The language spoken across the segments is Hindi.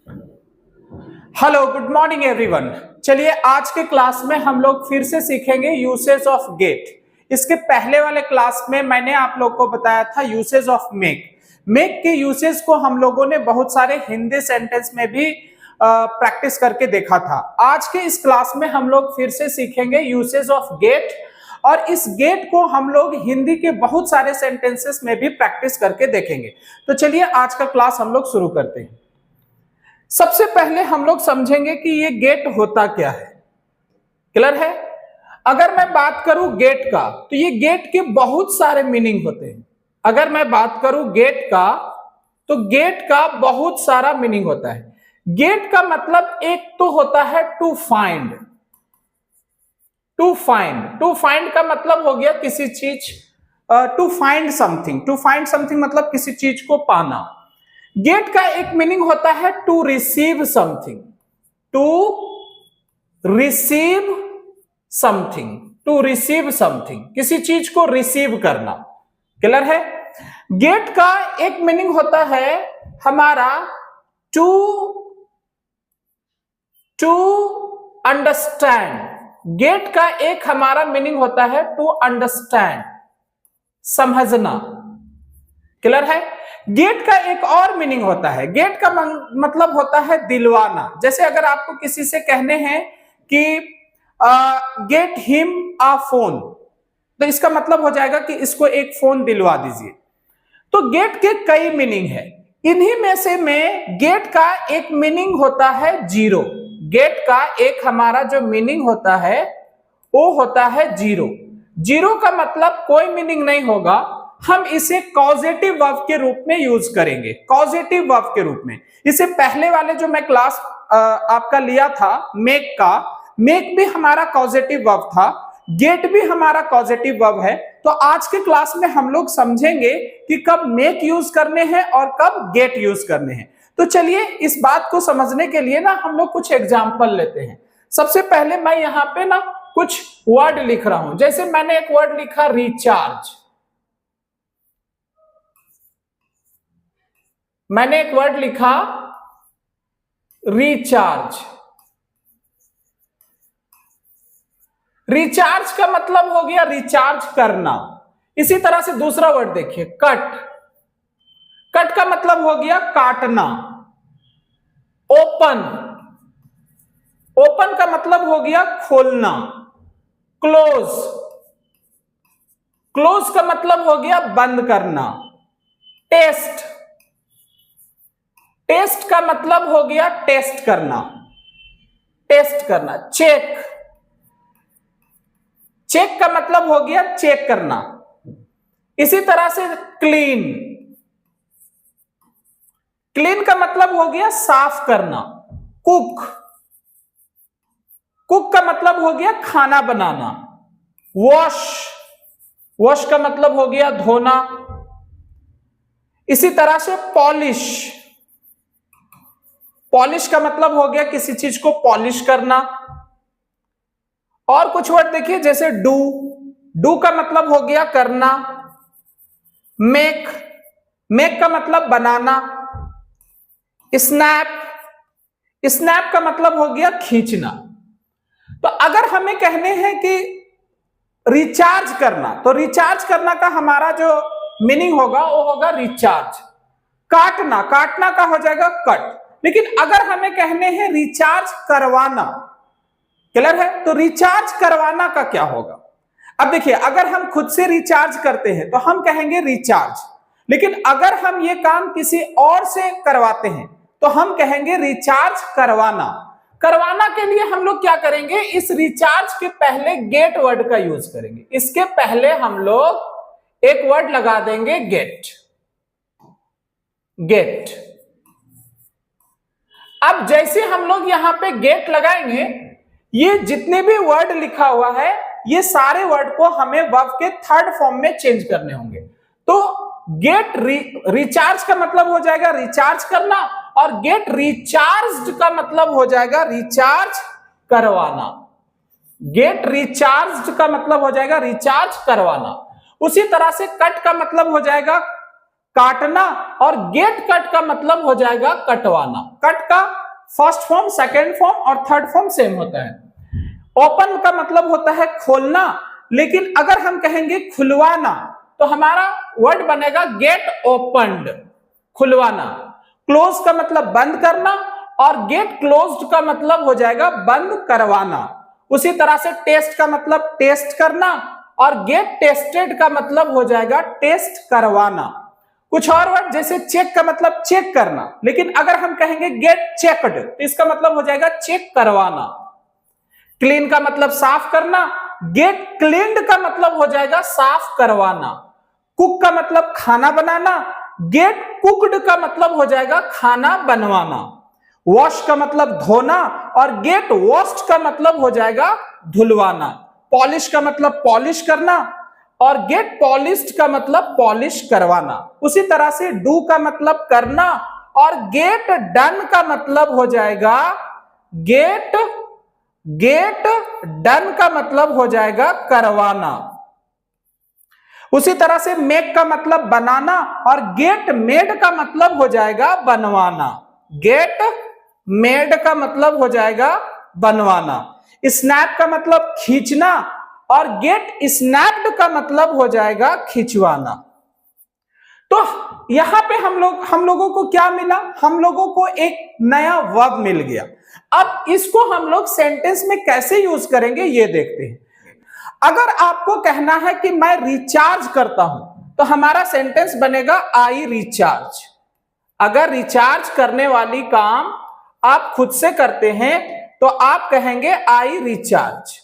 Hello, good morning everyone. चलिए आज के क्लास में हम लोग फिर से सीखेंगे यूसेज ऑफ गेट। इसके पहले वाले क्लास में मैंने आप लोग को बताया था यूसेज ऑफ मेक। मेक के यूसेज को हम लोगों ने बहुत सारे हिंदी सेंटेंस में भी प्रैक्टिस करके देखा था। आज के इस क्लास में हम लोग फिर से सीखेंगे यूसेज ऑफ गेट, और इस गेट को हम लोग हिंदी के बहुत सारे सेंटेंसेस में भी प्रैक्टिस करके देखेंगे। तो चलिए आज का क्लास हम लोग शुरू करते हैं। सबसे पहले हम लोग समझेंगे कि ये गेट होता क्या है। क्लियर है? अगर मैं बात करूं गेट का, तो ये गेट के बहुत सारे मीनिंग होते हैं। अगर मैं बात करूं गेट का, तो गेट का बहुत सारा मीनिंग होता है। गेट का मतलब एक तो होता है टू फाइंड। टू फाइंड का मतलब हो गया किसी चीज, टू फाइंड समथिंग मतलब किसी चीज को पाना। गेट का एक मीनिंग होता है to receive something. To receive something किसी चीज को रिसीव करना। क्लियर है? गेट का एक मीनिंग होता है हमारा टू अंडरस्टैंड। गेट का एक हमारा मीनिंग होता है टू अंडरस्टैंड, समझना। क्लियर है? गेट का एक और मीनिंग होता है, गेट का मतलब होता है दिलवाना। जैसे अगर आपको किसी से कहने हैं कि गेट हिम अ फोन, तो इसका मतलब हो जाएगा कि इसको एक फोन दिलवा दीजिए। तो गेट के कई मीनिंग है। इन्हीं में से में गेट का एक मीनिंग होता है जीरो। गेट का एक हमारा जो मीनिंग होता है वो होता है जीरो। जीरो का मतलब कोई मीनिंग नहीं होगा, हम इसे कॉजेटिव वर्ब के रूप में यूज करेंगे। कॉजेटिव वर्ब के रूप में। इसे पहले वाले जो मैं क्लास आपका लिया था मेक का, मेक भी हमारा कॉजेटिव वर्ब था, गेट भी हमारा कॉजेटिव वर्ब है। तो आज के क्लास में हम लोग समझेंगे कि कब मेक यूज करने हैं और कब गेट यूज करने हैं। तो चलिए इस बात को समझने के लिए ना हम लोग कुछ एग्जाम्पल लेते हैं। सबसे पहले मैं यहाँ पे ना कुछ वर्ड लिख रहा हूं। जैसे मैंने एक वर्ड लिखा रिचार्ज। मैंने एक वर्ड लिखा रिचार्ज। रिचार्ज का मतलब हो गया रिचार्ज करना। इसी तरह से दूसरा वर्ड देखिए कट। कट का मतलब हो गया काटना। ओपन। ओपन का मतलब हो गया खोलना। क्लोज। क्लोज का मतलब हो गया बंद करना। टेस्ट। टेस्ट का मतलब हो गया टेस्ट करना, टेस्ट करना। चेक। चेक का मतलब हो गया चेक करना। इसी तरह से क्लीन। क्लीन का मतलब हो गया साफ करना। कुक। कुक का मतलब हो गया खाना बनाना। वॉश। वॉश का मतलब हो गया धोना। इसी तरह से पॉलिश। पॉलिश का मतलब हो गया किसी चीज को पॉलिश करना। और कुछ वर्ड देखिए जैसे डू। डू का मतलब हो गया करना। मेक। मेक का मतलब बनाना। स्नैप। स्नैप का मतलब हो गया खींचना। तो अगर हमें कहने हैं कि रिचार्ज करना, तो रिचार्ज करना का हमारा जो मीनिंग होगा वो होगा रिचार्ज। काटना, काटना का हो जाएगा कट। लेकिन अगर हमें कहने हैं रिचार्ज करवाना, क्लियर है, तो रिचार्ज करवाना का क्या होगा? अब देखिए अगर हम खुद से रिचार्ज करते हैं तो हम कहेंगे रिचार्ज, लेकिन अगर हम ये काम किसी और से करवाते हैं तो हम कहेंगे रिचार्ज करवाना। करवाना के लिए हम लोग क्या करेंगे, इस रिचार्ज के पहले गेट वर्ड का यूज करेंगे। इसके पहले हम लोग एक वर्ड लगा देंगे गेट। गेट। अब जैसे हम लोग यहां पे गेट लगाएंगे, ये जितने भी वर्ड लिखा हुआ है ये सारे वर्ड को हमें वर्ब के थर्ड फॉर्म में चेंज करने होंगे। तो गेट रिचार्ज का मतलब हो जाएगा रिचार्ज करना, और गेट रिचार्ज्ड का मतलब हो जाएगा रिचार्ज करवाना। गेट रिचार्ज्ड का मतलब हो जाएगा रिचार्ज करवाना। उसी तरह से कट का मतलब हो जाएगा काटना, और गेट कट का मतलब हो जाएगा कटवाना। कट का फर्स्ट फॉर्म, सेकेंड फॉर्म और थर्ड फॉर्म सेम होता है। ओपन का मतलब होता है खोलना, लेकिन अगर हम कहेंगे खुलवाना तो हमारा वर्ड बनेगा गेट ओपन्ड, खुलवाना। क्लोज का मतलब बंद करना, और गेट क्लोज्ड का मतलब हो जाएगा बंद करवाना। उसी तरह से टेस्ट का मतलब टेस्ट करना, और गेट टेस्टेड का मतलब हो जाएगा टेस्ट करवाना। कुछ और वर्ड जैसे चेक का मतलब चेक करना, लेकिन अगर हम कहेंगे गेट चेक्ड तो इसका मतलब हो जाएगा चेक करवाना। क्लीन का मतलब साफ करना, गेट क्लीन्ड का मतलब हो जाएगा साफ करवाना। कुक का मतलब खाना बनाना, गेट कुक्ड का मतलब हो जाएगा खाना बनवाना। वॉश का मतलब धोना, और गेट वॉश्ड का मतलब हो जाएगा धुलवाना। पॉलिश का मतलब पॉलिश करना, और गेट पॉलिश्ड का मतलब पॉलिश करवाना। उसी तरह से डू का मतलब करना, और गेट डन का मतलब हो जाएगा गेट डन का मतलब हो जाएगा करवाना। उसी तरह से मेक का मतलब बनाना, और गेट मेड का मतलब हो जाएगा बनवाना। गेट मेड का मतलब हो जाएगा बनवाना। स्नैप का मतलब खींचना, और गेट स्नैप्ड का मतलब हो जाएगा खिंचवाना। तो यहां पे हम लोगों को क्या मिला? हम लोगों को एक नया वर्ब मिल गया। अब इसको हम लोग सेंटेंस में कैसे यूज करेंगे ये देखते हैं। अगर आपको कहना है कि मैं रिचार्ज करता हूं तो हमारा सेंटेंस बनेगा आई रिचार्ज। अगर रिचार्ज करने वाली काम आप खुद से करते हैं तो आप कहेंगे आई रिचार्ज,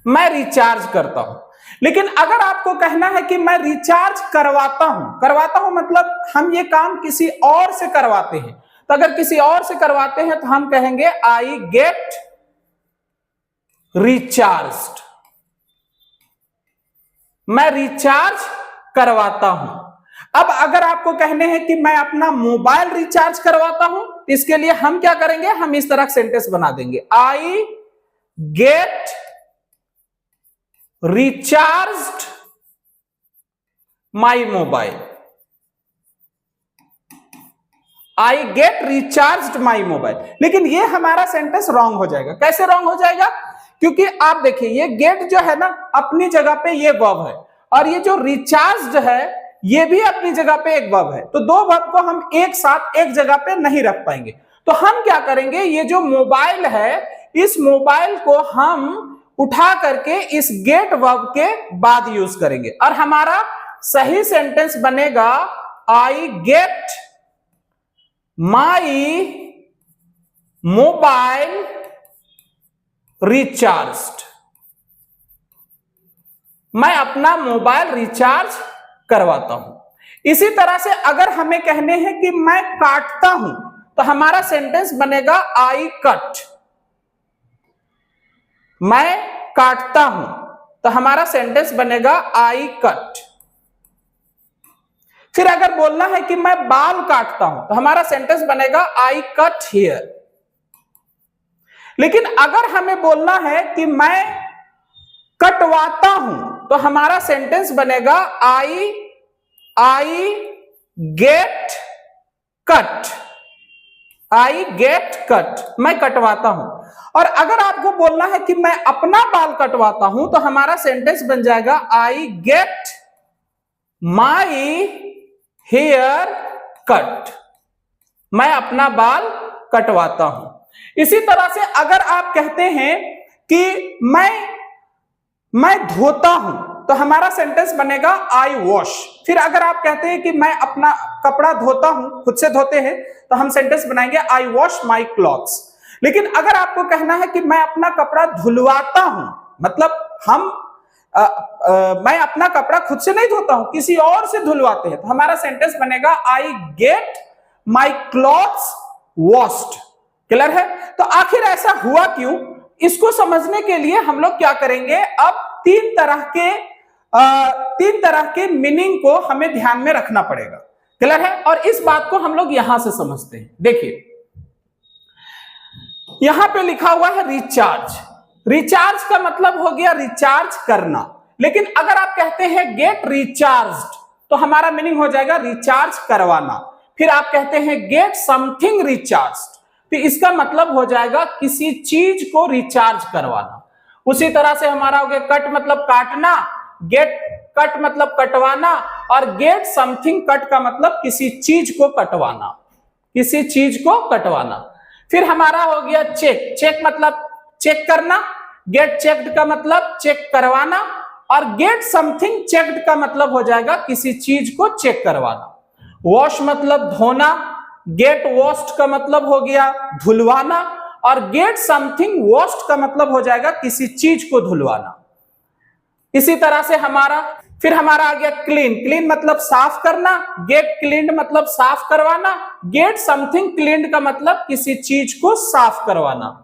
मैं रिचार्ज करता हूं। लेकिन अगर आपको कहना है कि मैं रिचार्ज करवाता हूं मतलब हम ये काम किसी और से करवाते हैं, तो अगर किसी और से करवाते हैं तो हम कहेंगे आई गेट रिचार्ज्ड, मैं रिचार्ज करवाता हूं। अब अगर आपको कहने हैं कि मैं अपना मोबाइल रिचार्ज करवाता हूं, तो इसके लिए हम क्या करेंगे? हम इस तरह सेंटेंस बना देंगे, I get recharged my mobile, I get recharged my mobile. लेकिन ये हमारा सेंटेंस रॉन्ग हो जाएगा। कैसे रॉन्ग हो जाएगा? क्योंकि आप देखिए ये गेट जो है ना अपनी जगह पे ये वर्ब है, और ये जो रिचार्ज्ड है ये भी अपनी जगह पे एक वर्ब है। तो दो वर्ब को हम एक साथ एक जगह पे नहीं रख पाएंगे। तो हम क्या करेंगे, ये जो मोबाइल है इस मोबाइल को हम उठा करके इस गेट वर्ब के बाद यूज करेंगे, और हमारा सही सेंटेंस बनेगा आई गेट माई मोबाइल रिचार्ज्ड, मैं अपना मोबाइल रिचार्ज करवाता हूं। इसी तरह से अगर हमें कहने हैं कि मैं काटता हूं तो हमारा सेंटेंस बनेगा आई कट, मैं काटता हूं तो हमारा सेंटेंस बनेगा आई कट। फिर अगर बोलना है कि मैं बाल काटता हूं तो हमारा सेंटेंस बनेगा आई कट हेयर। लेकिन अगर हमें बोलना है कि मैं कटवाता हूं तो हमारा सेंटेंस बनेगा I get cut, I get cut, मैं कटवाता हूं। और अगर आपको बोलना है कि मैं अपना बाल कटवाता हूं तो हमारा सेंटेंस बन जाएगा I get my hair cut, मैं अपना बाल कटवाता हूं। इसी तरह से अगर आप कहते हैं कि मैं धोता हूं तो हमारा सेंटेंस बनेगा आई वॉश। फिर अगर आप कहते हैं कि मैं अपना कपड़ा धोता हूं, खुद से धोते हैं, तो हम सेंटेंस बनाएंगे आई वॉश माई क्लॉथ्स। लेकिन अगर आपको कहना है कि मैं अपना कपड़ा धुलवाता हूं, मतलब मैं अपना कपड़ा खुद से नहीं धोता हूं, किसी और से धुलवाते हैं, तो हमारा सेंटेंस बनेगा आई गेट माई क्लॉथ्स वॉश्ड। क्लियर है? तो आखिर ऐसा हुआ क्यों, इसको समझने के लिए हम लोग क्या करेंगे, अब तीन तरह के मीनिंग को हमें ध्यान में रखना पड़ेगा। क्लियर है? और इस बात को हम लोग यहां से समझते हैं। देखिए यहां पे लिखा हुआ है रिचार्ज। रिचार्ज का मतलब हो गया रिचार्ज करना। लेकिन अगर आप कहते हैं गेट रिचार्ज्ड तो हमारा मीनिंग हो जाएगा रिचार्ज करवाना। फिर आप कहते हैं गेट समथिंग रिचार्ज, तो इसका मतलब हो जाएगा किसी चीज को रिचार्ज करवाना। उसी तरह से हमारा हो गया कट मतलब काटना, गेट कट मतलब कटवाना, और गेट समथिंग कट का मतलब किसी चीज को कटवाना, किसी चीज को कटवाना। फिर हमारा हो गया चेक, चेक मतलब चेक करना, गेट चेक्ड का मतलब चेक करवाना, और गेट समथिंग चेक्ड का मतलब हो जाएगा किसी चीज को चेक करवाना। वॉश मतलब धोना, गेट वॉश्ड का मतलब हो गया धुलवाना, और गेट समथिंग वॉश्ड का मतलब हो जाएगा किसी चीज को धुलवाना। इसी तरह से फिर हमारा आ गया क्लीन, क्लीन मतलब साफ करना, गेट क्लीन्ड मतलब साफ करवाना, गेट समथिंग क्लीन्ड का मतलब किसी चीज को साफ करवाना।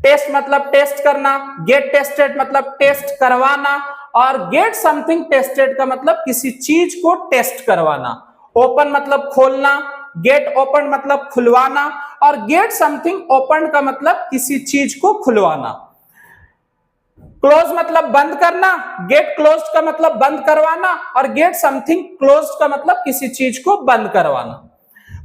टेस्ट मतलब टेस्ट करना, गेट टेस्टेड मतलब टेस्ट करवाना, और गेट समथिंग टेस्टेड का मतलब किसी चीज को टेस्ट करवाना। ओपन मतलब खोलना, गेट ओपन मतलब खुलवाना, और गेट समथिंग ओपन का मतलब किसी चीज को खुलवाना। क्लोज मतलब बंद करना, गेट क्लोज्ड का मतलब बंद करवाना, और गेट समथिंग क्लोज्ड का मतलब किसी चीज को बंद करवाना।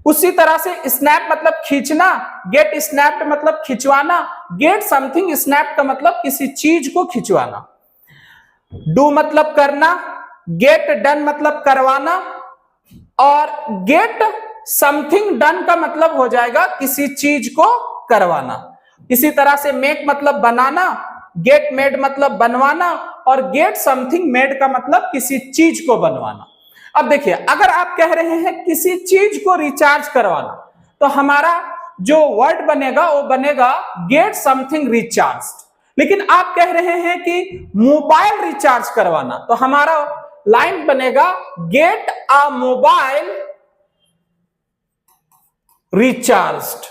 उसी तरह से स्नैप मतलब खींचना, गेट स्नैप्ड मतलब खिंचवाना, गेट समथिंग स्नैप्ड का मतलब किसी चीज को खिंचवाना। डू मतलब करना, गेट डन मतलब करवाना, और गेट समथिंग डन का मतलब हो जाएगा किसी चीज को करवाना। इसी तरह से मेक मतलब बनाना, गेट मेड मतलब बनवाना, और गेट समथिंग मेड का मतलब किसी चीज को बनवाना। अब देखिए, अगर आप कह रहे हैं किसी चीज को रिचार्ज करवाना, तो हमारा जो वर्ड बनेगा वो बनेगा गेट समथिंग रिचार्ज। लेकिन आप कह रहे हैं कि मोबाइल रिचार्ज करवाना, तो हमारा लाइन बनेगा get a mobile recharged,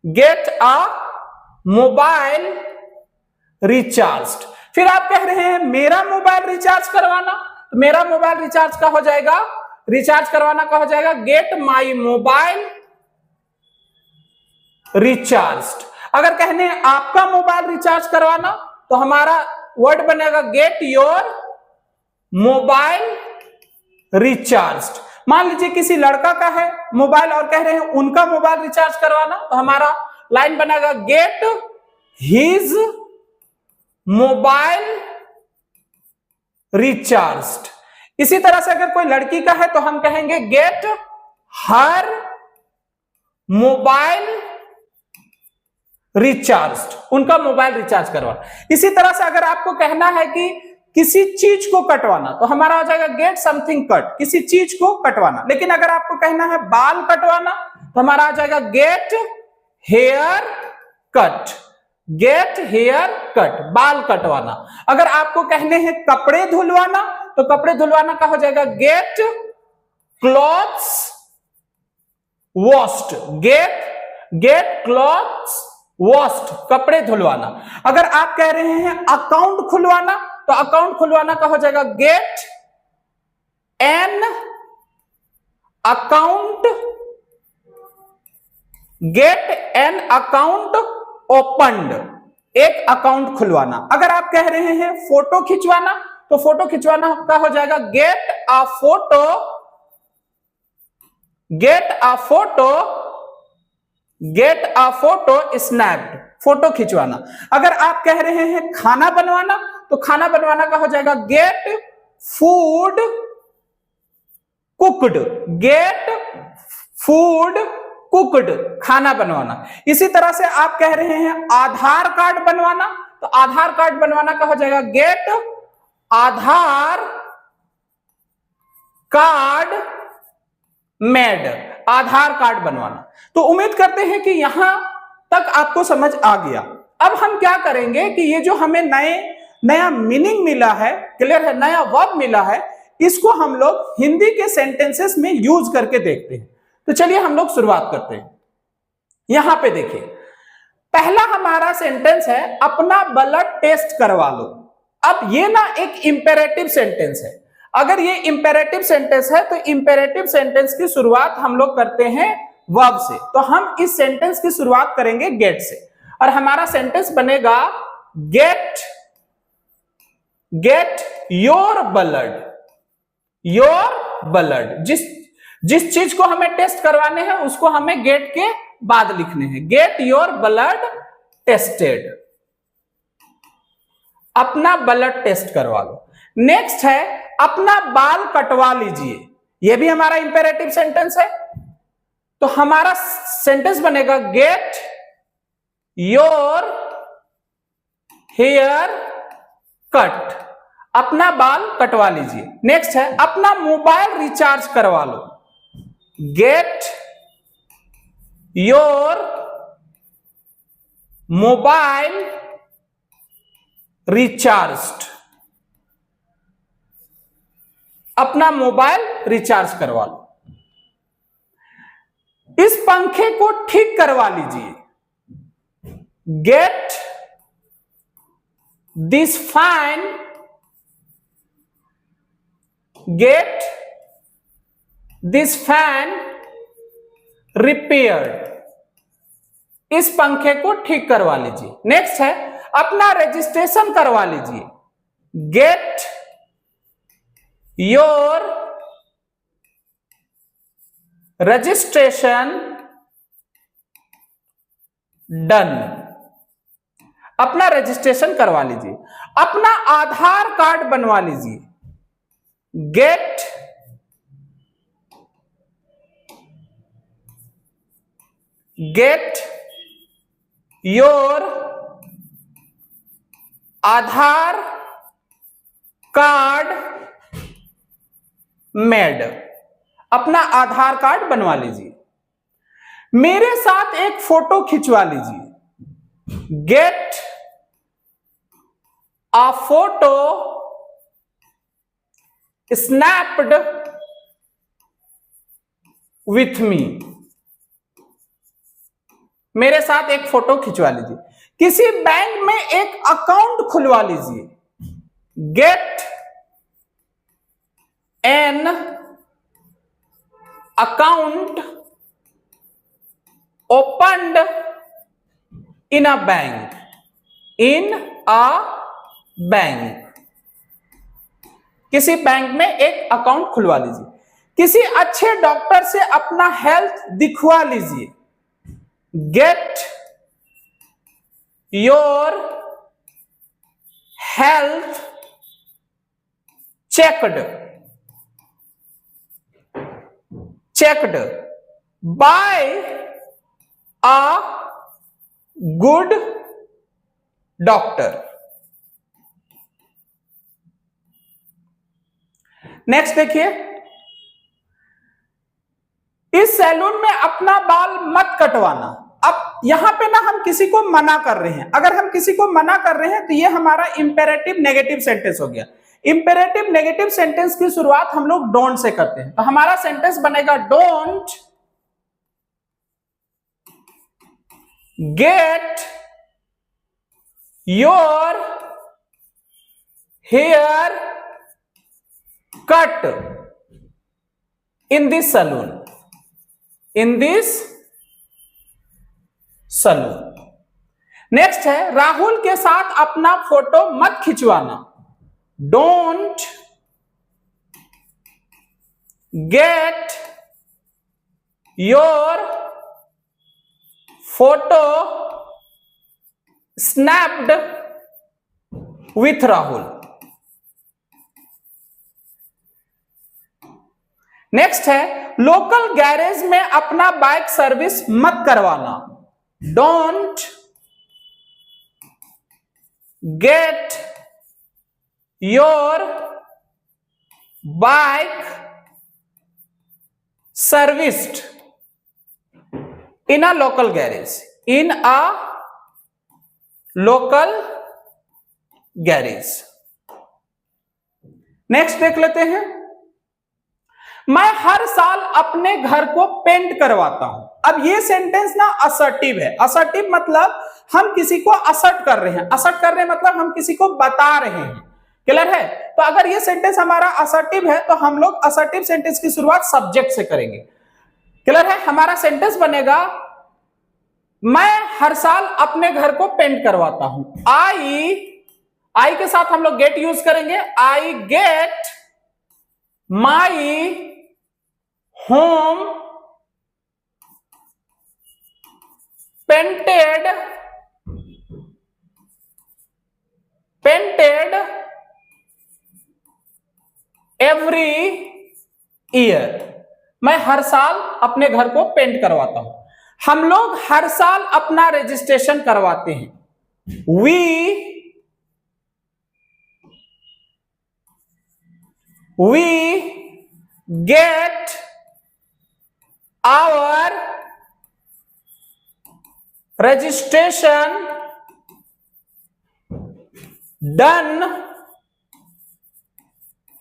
get a mobile recharged. फिर आप कह रहे हैं मेरा मोबाइल रिचार्ज करवाना, तो मेरा मोबाइल रिचार्ज का हो जाएगा, रिचार्ज करवाना का हो जाएगा गेट माई मोबाइल रिचार्ज्ड। अगर कहने आपका मोबाइल रिचार्ज करवाना, तो हमारा वर्ड बनेगा गेट योर मोबाइल रिचार्ज्ड। मान लीजिए किसी लड़का का है मोबाइल और कह रहे हैं उनका मोबाइल रिचार्ज करवाना, तो हमारा लाइन बनेगा गेट हिज मोबाइल रिचार्ज्ड। इसी तरह से अगर कोई लड़की का है तो हम कहेंगे गेट हर मोबाइल रिचार्ज्ड, उनका मोबाइल रिचार्ज करवाना। इसी तरह से अगर आपको कहना है कि किसी चीज को कटवाना, तो हमारा हो जाएगा गेट समथिंग कट, किसी चीज को कटवाना। लेकिन अगर आपको कहना है बाल कटवाना, तो हमारा आ जाएगा get here cut, get here cut, बाल कटवाना। अगर आपको कहने हैं कपड़े धुलवाना, तो कपड़े धुलवाना का हो जाएगा get clothes washed, get clothes washed, कपड़े धुलवाना। अगर आप कह रहे हैं अकाउंट खुलवाना, तो अकाउंट खुलवाना का हो जाएगा get an account, get an account opened, एक अकाउंट खुलवाना। अगर आप कह रहे हैं फोटो खिंचवाना, तो फोटो खिंचवाना का हो जाएगा get a photo, get a photo, get a photo snapped, photo खिंचवाना। अगर आप कह रहे हैं खाना बनवाना, तो खाना बनवाना का हो जाएगा get food cooked, get food cooked, खाना बनवाना। इसी तरह से आप कह रहे हैं आधार कार्ड बनवाना, तो आधार कार्ड बनवाना का हो जाएगा गेट आधार कार्ड मेड, आधार कार्ड बनवाना। तो उम्मीद करते हैं कि यहां तक आपको समझ आ गया। अब हम क्या करेंगे कि ये जो हमें नया मीनिंग मिला है, क्लियर है, नया वर्ब मिला है, इसको हम लोग हिंदी के सेंटेंसेस में यूज करके देखते हैं। तो चलिए हम लोग शुरुआत करते हैं। यहां पे देखिए, पहला हमारा सेंटेंस है अपना ब्लड टेस्ट करवा लो। अब ये ना एक इंपेरेटिव सेंटेंस है। अगर ये इंपेरेटिव सेंटेंस है तो इंपेरेटिव सेंटेंस की शुरुआत हम लोग करते हैं वर्ब से। तो हम इस सेंटेंस की शुरुआत करेंगे गेट से, और हमारा सेंटेंस बनेगा get your blood, your blood. जिस चीज को हमें टेस्ट करवाने हैं उसको हमें गेट के बाद लिखने हैं। गेट योर ब्लड टेस्टेड, अपना ब्लड टेस्ट करवा लो। नेक्स्ट है अपना बाल कटवा लीजिए, यह भी हमारा इंपेरेटिव सेंटेंस है। तो हमारा सेंटेंस बनेगा गेट योर हेयर कट, अपना बाल कटवा लीजिए। नेक्स्ट है अपना मोबाइल रिचार्ज करवा लो, गेट योर मोबाइल रिचार्ज्ड, अपना मोबाइल रिचार्ज करवा लो। इस पंखे को ठीक करवा लीजिए, gate this fan, gate this fan repaired, इस पंखे को ठीक करवा लीजिए। नेक्स्ट है अपना रजिस्ट्रेशन करवा लीजिए, गेट योर रजिस्ट्रेशन डन, अपना रजिस्ट्रेशन करवा लीजिए। अपना आधार कार्ड बनवा लीजिए, get your Aadhaar card made, अपना आधार कार्ड बनवा लीजिए। मेरे साथ एक फोटो खिंचवा लीजिए, gate a photo snapped with me, मेरे साथ एक फोटो खिंचवा लीजिए। किसी बैंक में एक अकाउंट खुलवा लीजिए, get an account opened in a bank, in a bank, किसी बैंक में एक अकाउंट खुलवा लीजिए। किसी अच्छे डॉक्टर से अपना हेल्थ दिखवा लीजिए, get your health checked by a good doctor. Next देखिए, इस सैलून में अपना बाल मत कटवाना। अब यहां पे ना हम किसी को मना कर रहे हैं, अगर हम किसी को मना कर रहे हैं तो ये हमारा इंपेरेटिव नेगेटिव सेंटेंस हो गया। इंपेरेटिव नेगेटिव सेंटेंस की शुरुआत हम लोग डोंट से करते हैं, तो हमारा सेंटेंस बनेगा don't get your hair cut in this salon, in this salon. Next है राहुल के साथ अपना फोटो मत खिंचवाना, don't get your photo snapped with Rahul. Next है लोकल गैरेज में अपना बाइक सर्विस मत करवाना, don't get your bike serviced in a local garage, in a local garage. Next देख लेते हैं, मैं हर साल अपने घर को पेंट करवाता हूं। अब ये सेंटेंस ना असर्टिव है। असर्टिव मतलब हम किसी को असर्ट कर रहे हैं, असर्ट कर रहे हैं मतलब हम किसी को बता रहे हैं। क्लियर है? तो अगर ये सेंटेंस हमारा असर्टिव है तो हम लोग असर्टिव सेंटेंस की शुरुआत सब्जेक्ट से करेंगे। क्लियर है? हमारा सेंटेंस बनेगा मैं हर साल अपने घर को पेंट करवाता हूं। आई के साथ हम लोग गेट यूज करेंगे, आई get my home painted every year. मैं हर साल अपने घर को पेंट करवाता हूं। हम लोग हर साल अपना रजिस्ट्रेशन करवाते हैं। we get our registration done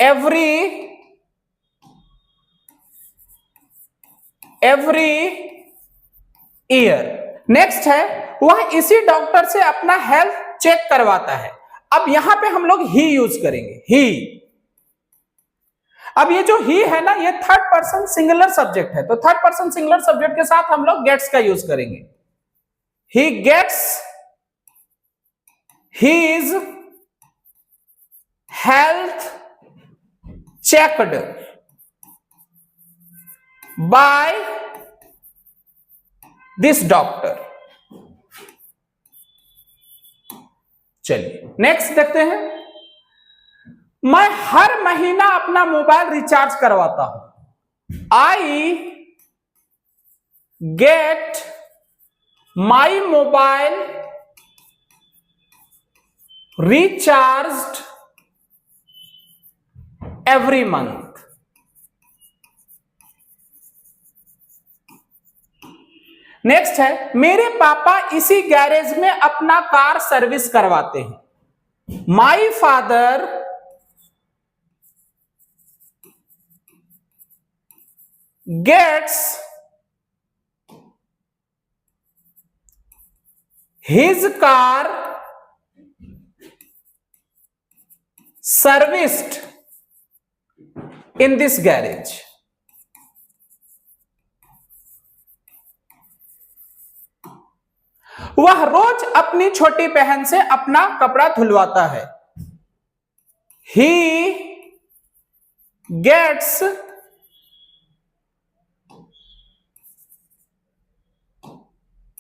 every year. Next है वह इसी डॉक्टर से अपना हेल्थ चेक करवाता है। अब यहां पे हम लोग ही यूज करेंगे, ही। अब ये जो ही है ना, ये थर्ड पर्सन सिंगुलर सब्जेक्ट है, तो थर्ड पर्सन सिंगुलर सब्जेक्ट के साथ हम लोग गेट्स का यूज करेंगे। He gets his health checked by this doctor. चलिए नेक्स्ट देखते हैं। मैं हर महीना अपना मोबाइल रिचार्ज करवाता हूं। आई get my mobile recharged every month. Next है मेरे पापा इसी गैरेज में अपना कार सर्विस करवाते हैं। My father gets his car serviced in this garage. वह रोज अपनी छोटी बहन से अपना कपड़ा धुलवाता है। He gets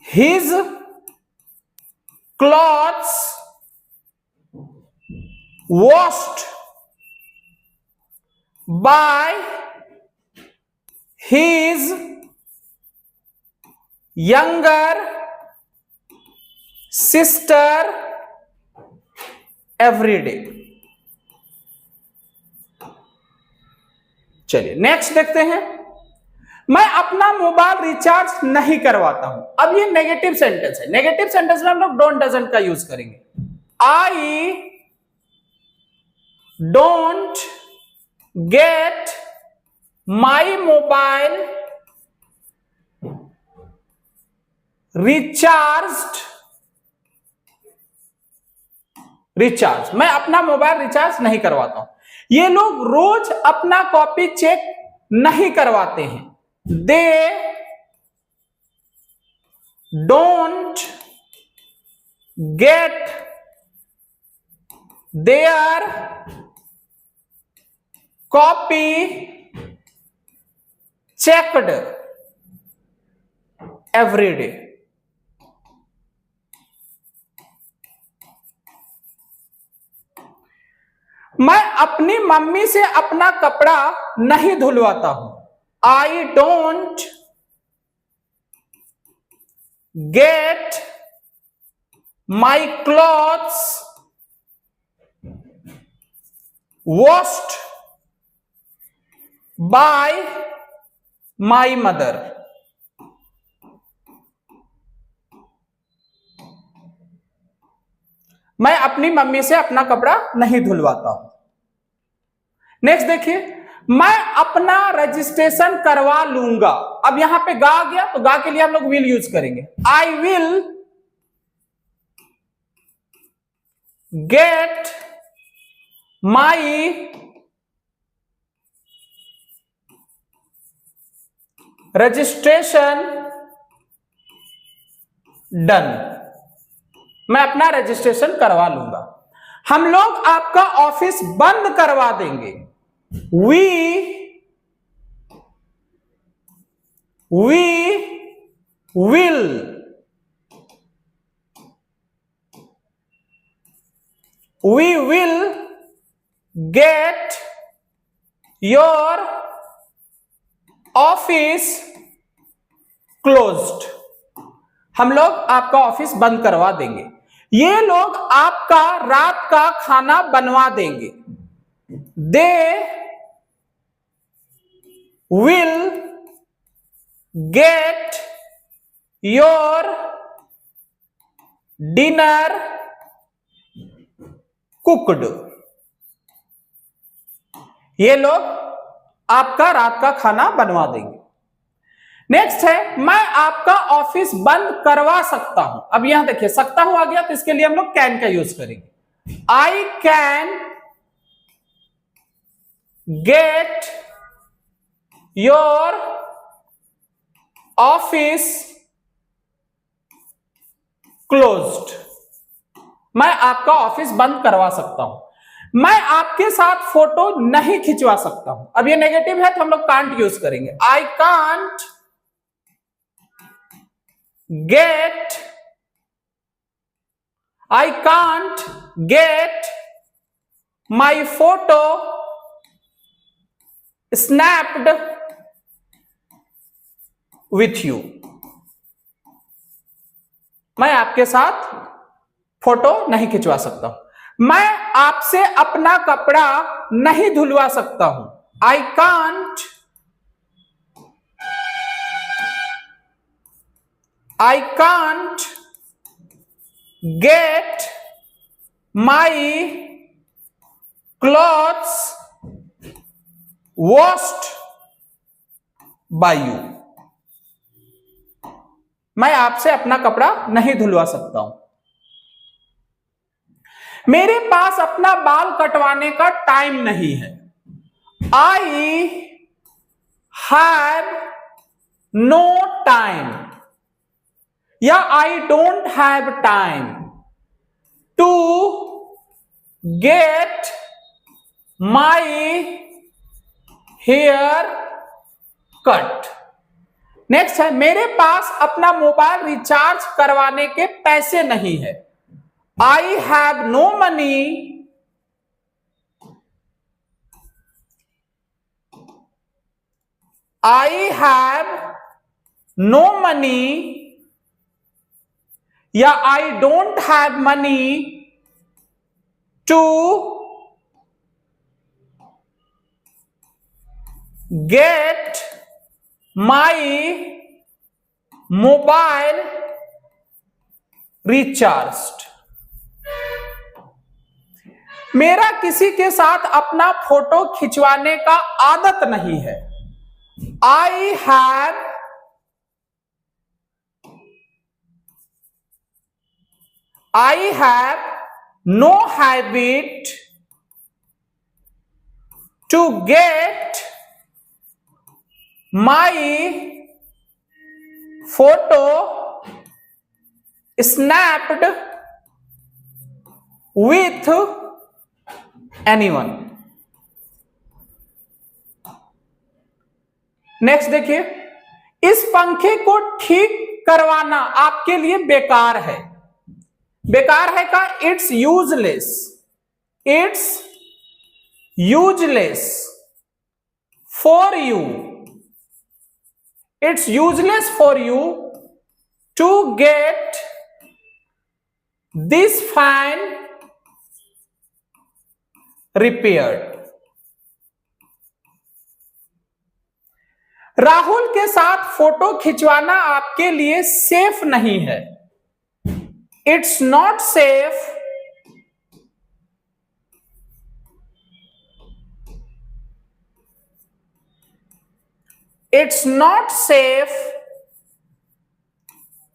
his clothes washed by his younger sister every day। चलिए नेक्स्ट देखते हैं। मैं अपना मोबाइल रिचार्ज नहीं करवाता हूं। अब ये नेगेटिव सेंटेंस है। नेगेटिव सेंटेंस में हम लोग डोंट डजंट का यूज करेंगे। I don't get my mobile recharge. मैं अपना मोबाइल रिचार्ज नहीं करवाता हूं। ये लोग रोज अपना कॉपी चेक नहीं करवाते हैं। They don't get their copy checked every day। मैं अपनी मम्मी से अपना कपड़ा नहीं धुलवाता हूं। I don't get my clothes washed by my mother। मैं अपनी मम्मी से अपना कपड़ा नहीं धुलवाता हूं। नेक्स्ट देखिए, मैं अपना रजिस्ट्रेशन करवा लूंगा। अब यहां पे गा आ गया, तो गा के लिए हम लोग विल यूज करेंगे। I will get my registration done. मैं अपना रजिस्ट्रेशन करवा लूंगा। हम लोग आपका ऑफिस बंद करवा देंगे। We we will get your office closed. हम लोग आपका ऑफिस बंद करवा देंगे. ये लोग आपका रात का खाना बनवा देंगे. They will get your dinner cooked. ये लोग आपका रात का खाना बनवा देंगे. नेक्स्ट है, मैं आपका ऑफिस बंद करवा सकता हूं. अब यहां देखिए, सकता हूं आ गया तो इसके लिए हम लोग कैन का यूज करेंगे. I can get your office closed. मैं आपका ऑफिस बंद करवा सकता हूं. मैं आपके साथ फोटो नहीं खिंचवा सकता हूं. अब ये नेगेटिव है तो हम लोग कांट यूज करेंगे. I can't get my photo snapped with you. मैं आपके साथ फोटो नहीं खिंचवा सकता हूं. मैं आपसे अपना कपड़ा नहीं धुलवा सकता हूं. I can't get my clothes washed bye you. मैं आपसे अपना कपड़ा नहीं धुलवा सकता हूं. मेरे पास अपना बाल कटवाने का टाइम नहीं है. आई हैव नो टाइम या I don't have time to get my hair cut. Next है, मेरे पास अपना मोबाइल रिचार्ज करवाने के पैसे नहीं है. I have no money या I don't have money to get my mobile recharged. मेरा किसी के साथ अपना फोटो खिंचवाने का आदत नहीं है. I have no habit to get my photo snapped with anyone. Next देखिए, इस पंखे को ठीक करवाना आपके लिए बेकार है. बेकार है का it's useless. For you. It's useless for you to get this fan repaired. Rahul के साथ फोटो खिंचवाना आपके लिए सेफ नहीं है. It's not safe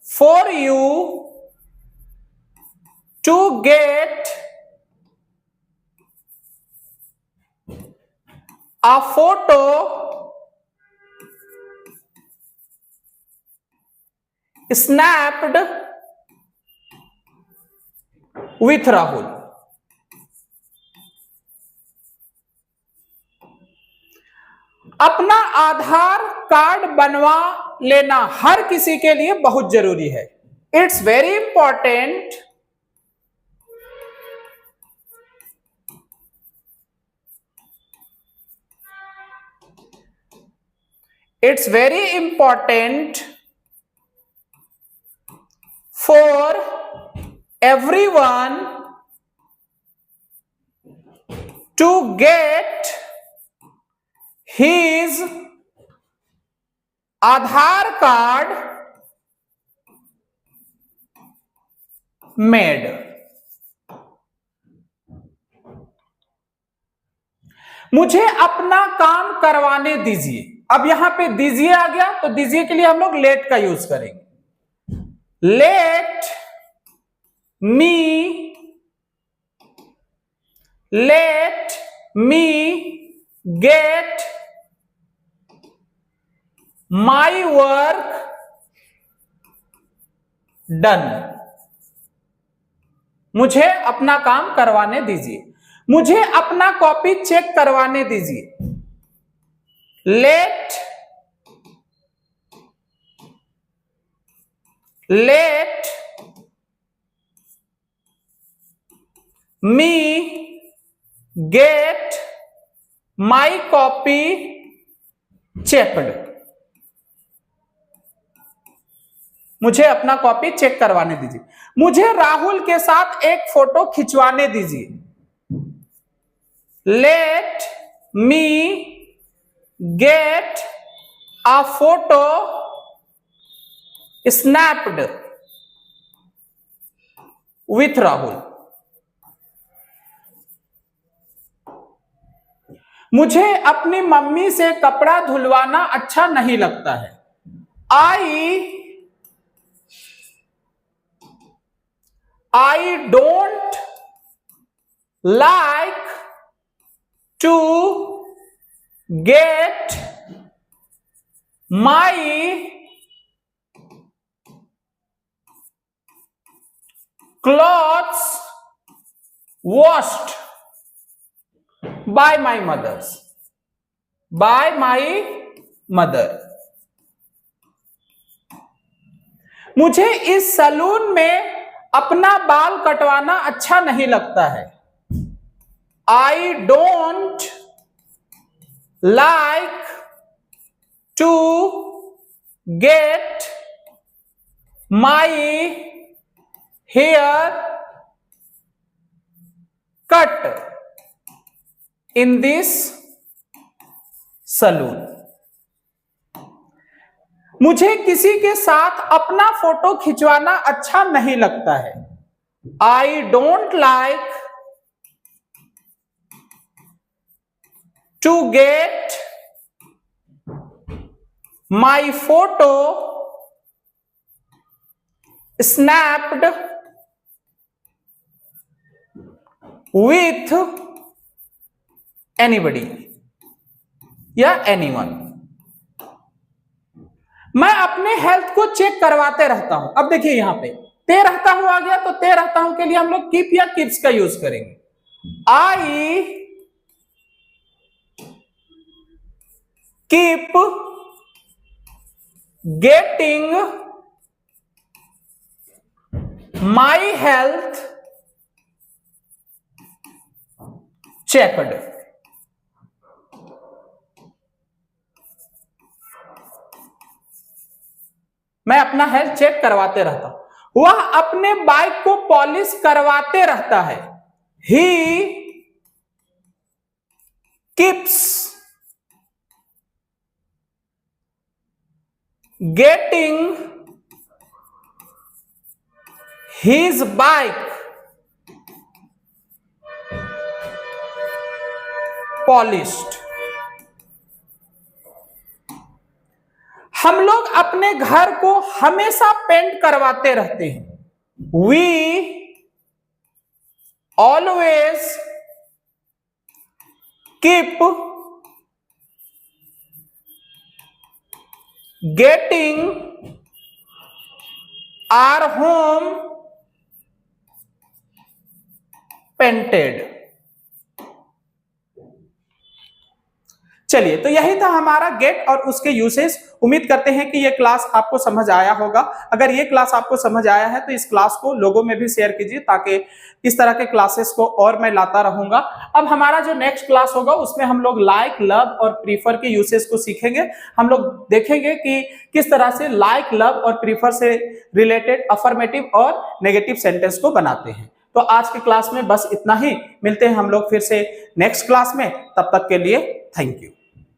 for you to get a photo snapped with Rahul. अपना आधार कार्ड बनवा लेना हर किसी के लिए बहुत जरूरी है। It's very important for everyone to get his Aadhaar card made। मुझे अपना काम करवाने दीजिए। अब यहां पे दीजिए आ गया, तो दीजिए के लिए हम लोग लेट का यूज करेंगे। let me get my work done। मुझे अपना काम करवाने दीजिए। मुझे अपना कॉपी चेक करवाने दीजिए। let me get my copy checked। मुझे अपना कॉपी चेक करवाने दीजिए। मुझे राहुल के साथ एक फोटो खिंचवाने दीजिए। let me get a photo snapped with Rahul. मुझे अपनी मम्मी से कपड़ा धुलवाना अच्छा नहीं लगता है। I don't like to get my clothes washed by my mother। मुझे इस सैलून में अपना बाल कटवाना अच्छा नहीं लगता है। I don't like to get my hair cut in this saloon। मुझे किसी के साथ अपना फोटो खिंचवाना अच्छा नहीं लगता है। I don't like to get my photo snapped with anybody या anyone। मैं अपने हेल्थ को चेक करवाते रहता हूं। अब देखिए यहां पे ते रहता हूं आ गया, तो ते रहता हूं के लिए हम लोग कीप या कीप्स का यूज करेंगे। I keep getting my health checked। मैं अपना हेल्थ चेक करवाते रहता हूं। वह अपने बाइक को पॉलिश करवाते रहता है। He keeps getting his bike polished। हम लोग अपने घर को हमेशा पेंट करवाते रहते हैं। We always keep getting our home painted। चलिए, तो यही था हमारा गेट और उसके यूसेज। उम्मीद करते हैं कि ये क्लास आपको समझ आया होगा। अगर ये क्लास आपको समझ आया है तो इस क्लास को लोगों में भी शेयर कीजिए, ताकि इस तरह के क्लासेस को और मैं लाता रहूंगा। अब हमारा जो नेक्स्ट क्लास होगा उसमें हम लोग लाइक, लव और प्रीफर के यूसेज को सीखेंगे। हम लोग देखेंगे कि किस तरह से लाइक, लव और प्रीफर से रिलेटेड अफर्मेटिव और नेगेटिव सेंटेंस को बनाते हैं। तो आज के क्लास में बस इतना ही। मिलते हैं हम लोग फिर से नेक्स्ट क्लास में। तब तक के लिए थैंक यू।